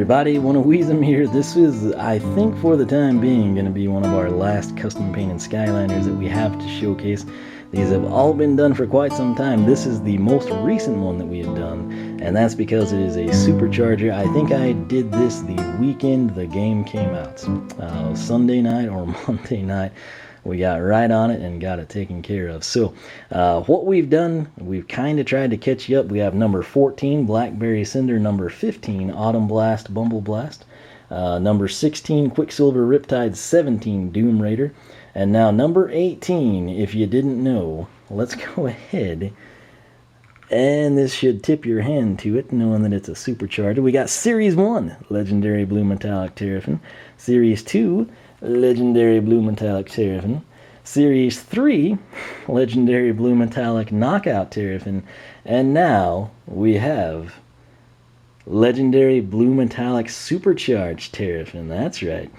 everybody, One of Weezem here. This is, I think for the time being, going to be one of our last custom painted Skylanders that we have to showcase. These have all been done for quite some time. This is the most recent one that we have done, and that's because it is a supercharger. I think I did this the weekend the game came out. Sunday night or Monday night. We got right on it and got it taken care of. So what we've done, we've kind of tried to catch you up. We have number 14, Blackberry Cinder, number 15, Autumn Blast, Bumble Blast, number 16, Quicksilver Riptide, 17, Doom Raider, and now number 18, if you didn't know, let's go ahead, and this should tip your hand to it, knowing that it's a supercharger. We got Series 1, Legendary Blue Metallic Terrafin, Series 2, Legendary Blue Metallic Terrafin, Series 3, Legendary Blue Metallic Knockout Terrafin, and now we have Legendary Blue Metallic SuperCharged Terrafin. That's right.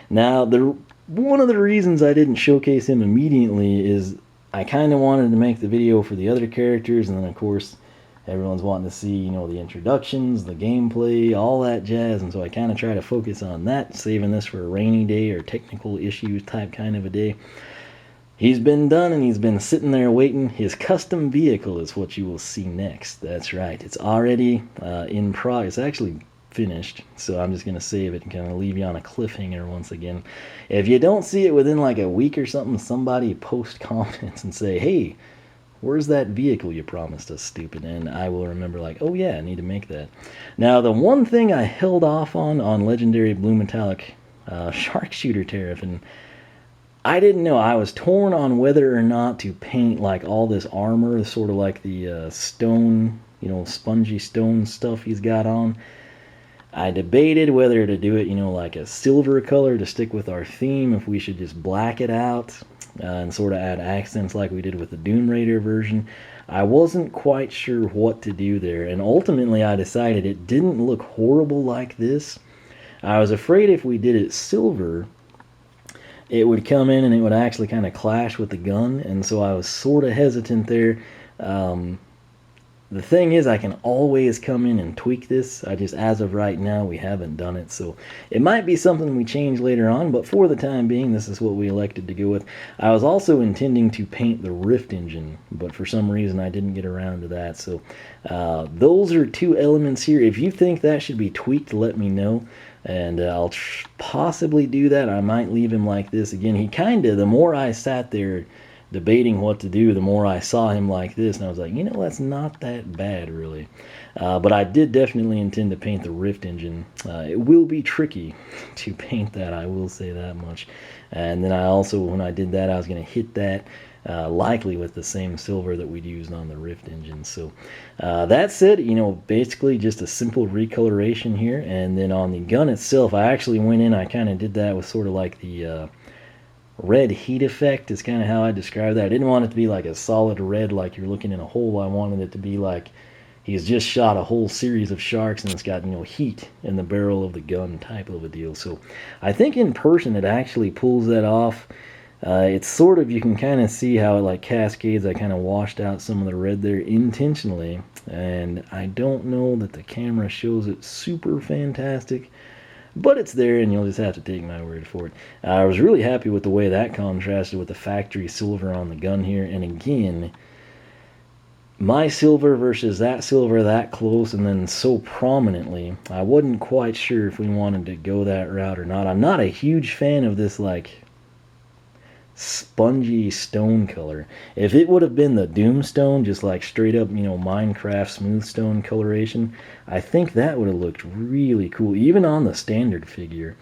Now, one of the reasons I didn't showcase him immediately is I kind of wanted to make the video for the other characters, and then of course everyone's wanting to see, you know, the introductions, the gameplay, all that jazz, and so I kind of try to focus on that, saving this for a rainy day or technical issues type kind of a day. He's been done and he's been sitting there waiting. His custom vehicle is what you will see next. That's right. It's already in progress. It's actually finished, so I'm just going to save it and kind of leave you on a cliffhanger once again. If you don't see it within like a week or something, somebody post comments and say, hey, where's that vehicle you promised us, stupid? And I will remember like, oh yeah, I need to make that. Now, the one thing I held off on Legendary Blue Metallic Shark Shooter Terrafin, I didn't know. I was torn on whether or not to paint like all this armor, sort of like the stone, you know, spongy stone stuff he's got on. I debated whether to do it, you know, like a silver color to stick with our theme, if we should just black it out and sort of add accents like we did with the Doom Raider version. I wasn't quite sure what to do there, and ultimately I decided it didn't look horrible like this. I was afraid if we did it silver, it would come in and it would actually kind of clash with the gun, and so I was sort of hesitant there. The thing is, I can always come in and tweak this. As of right now, we haven't done it. So it might be something we change later on, but for the time being, this is what we elected to go with. I was also intending to paint the Rift engine, but for some reason I didn't get around to that. So those are two elements here. If you think that should be tweaked, let me know. And I'll possibly do that. I might leave him like this. Again, the more I sat there debating what to do, the more I saw him like this, and I was like, you know, that's not that bad really. But I did definitely intend to paint the Rift engine. It will be tricky to paint that, I will say that much. And then I also, when I did that, I was going to hit that likely with the same silver that we'd used on the Rift engine. So that's it, you know, basically just a simple recoloration here. And then on the gun itself, I actually went in, I kind of did that with sort of like the red heat effect is kind of how I describe that. I didn't want it to be like a solid red like you're looking in a hole. I wanted it to be like he's just shot a whole series of sharks and it's got, you know, heat in the barrel of the gun type of a deal. So I think in person it actually pulls that off. It's sort of, you can kind of see how it like cascades. I kind of washed out some of the red there intentionally, and I don't know that the camera shows it super fantastic, but it's there, and you'll just have to take my word for it. I was really happy with the way that contrasted with the factory silver on the gun here. And again, my silver versus that silver that close and then so prominently, I wasn't quite sure if we wanted to go that route or not. I'm not a huge fan of this like spongy stone color. If it would have been the Doomstone, just like straight up, you know, Minecraft smooth stone coloration, I think that would have looked really cool, even on the standard figure.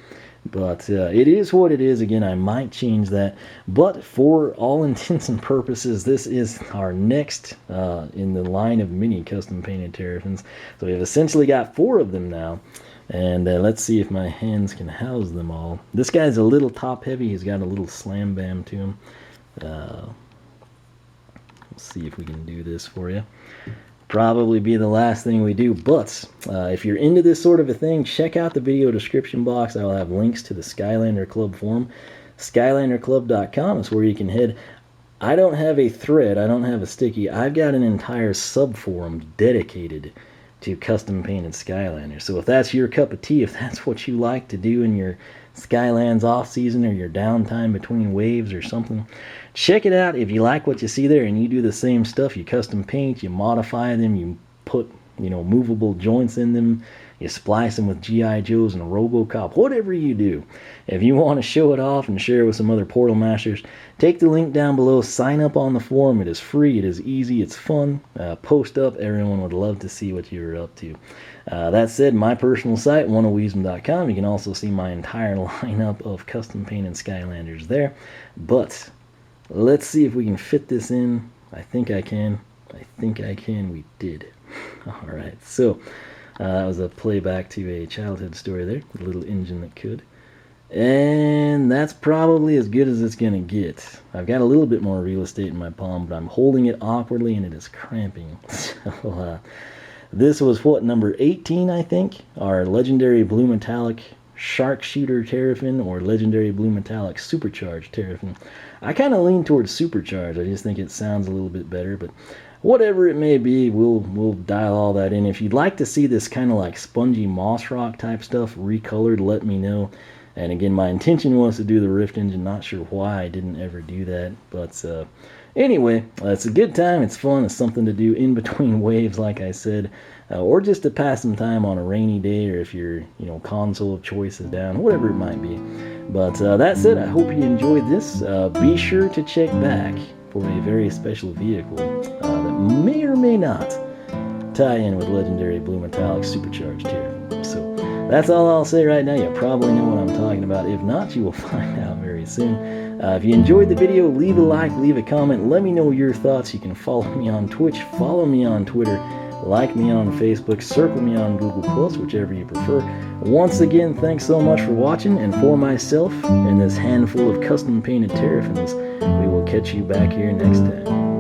But it is what it is. Again, I might change that, but for all intents and purposes, this is our next in the line of mini custom painted Terrafins. So we've essentially got 4 of them now. And let's see if my hands can house them all. This guy's a little top heavy. He's got a little slam bam to him. Let's see if we can do this for you. Probably be the last thing we do, but if you're into this sort of a thing, check out the video description box. I will have links to the Skylander Club forum. SkylanderClub.com is where you can head. I don't have a thread. I don't have a sticky. I've got an entire sub forum dedicated to custom painted Skylanders. So if that's your cup of tea, if that's what you like to do in your Skylands off season or your downtime between waves or something, check it out. If you like what you see there and you do the same stuff, you custom paint, you modify them, you put, you know, movable joints in them, you splice them with G.I. Joes and a RoboCop, whatever you do. If you want to show it off and share it with some other Portal Masters, take the link down below, sign up on the forum. It is free, it is easy, it's fun. Post up, everyone would love to see what you're up to. That said, my personal site, oneofweezem.com, you can also see my entire lineup of custom painted Skylanders there. But let's see if we can fit this in. I think I can. I think I can. We did. Alright, so that was a playback to a childhood story there, the little engine that could. And that's probably as good as it's going to get. I've got a little bit more real estate in my palm, but I'm holding it awkwardly and it is cramping. So this was what, number 18, I think? Our Legendary Blue Metallic Shark Shooter Terrafin, or Legendary Blue Metallic SuperCharged Terrafin. I kind of lean towards SuperCharged. I just think it sounds a little bit better, but whatever it may be, we'll dial all that in. If you'd like to see this kind of like spongy moss rock type stuff recolored, let me know. And again, my intention was to do the Rift engine. Not sure why I didn't ever do that, but anyway, it's a good time. It's fun. It's something to do in between waves, like I said, or just to pass some time on a rainy day, or if your console of choice is down, whatever it might be. But that said, I hope you enjoyed this. Be sure to check back for a very special vehicle that may or may not tie in with Legendary Blue Metallic SuperCharged Terrafin. So that's all I'll say right now. You probably know what I'm talking about. If not, you will find out very soon. If you enjoyed the video, leave a like, leave a comment. Let me know your thoughts. You can follow me on Twitch, follow me on Twitter, like me on Facebook, circle me on Google+, whichever you prefer. Once again, thanks so much for watching, and for myself and this handful of custom painted Terrafins, we will catch you back here next time.